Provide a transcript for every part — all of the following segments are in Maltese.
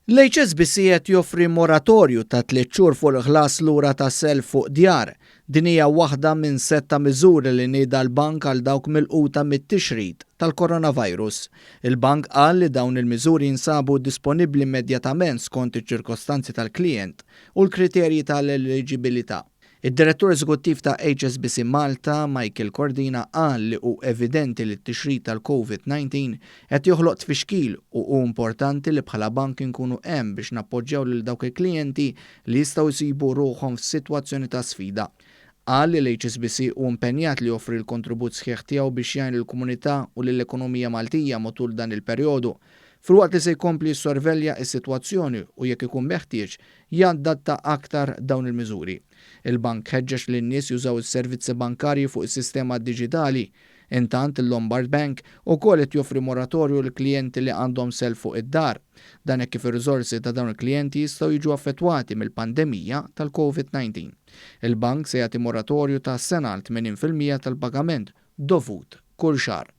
L-HSBC qed joffri moratorju ta' 3 xhur fuq il-ħlas lura ta' self fuq djar. Din hija waħda minn setta miżuri li nieda l-bank għal dawk milquta mit-tixrid tal-coronavirus. Il-bank qal li dawn il-miżuri jinsabu disponibbli immedjatament skont iċ-ċirkostanzi tal-klijent u l-kriterji tal-eligibilità. Id-direttur eżekuttiv ta' HSBC Malta, Michael Cordina, qal li hu evidenti li t-tixrid tal-COVID-19 qed joħloq tfixkil u hu importanti li bħala bank inkunu hemm biex nappoġġjaw lil dawk il-klijenti li jistgħu jsibu ruħhom f'sitwazzjoni ta' sfida. Qal li l-HSBC hu impenjat li joffri l-kontribut sħiħ tiegħu biex jgħin lill-komunità u lill-ekonomija Maltija matul dan il-perjodu. Filwaqt li se jkompli jissorvelja s-sitwazzjoni u jekk ikun meħtieġ jadatta aktar dawn il-miżuri. Il-bank ħeġġeġ li n-nies jużaw is-servizzi bankarji fuq is-sistema diġitali. Intant il-Lombard Bank ukoll qed joffri moratorju lill klijenti li għandhom self fuq id-dar. Dan hekk kif ir-riżorsi ta' dawn il-klijenti jistgħu jiġu affettwati mill-pandemija tal-COVID-19. Il-bank se jagħti moratorju ta' sena għal 80% tal-pagament dovut kull xahar.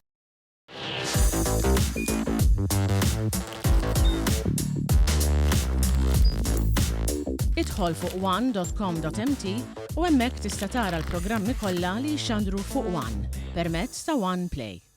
Idħol fuq one.com.mt u hemmhekk tista' tara l-programmi kollha li jxandru fuq One permezz ta' One Play.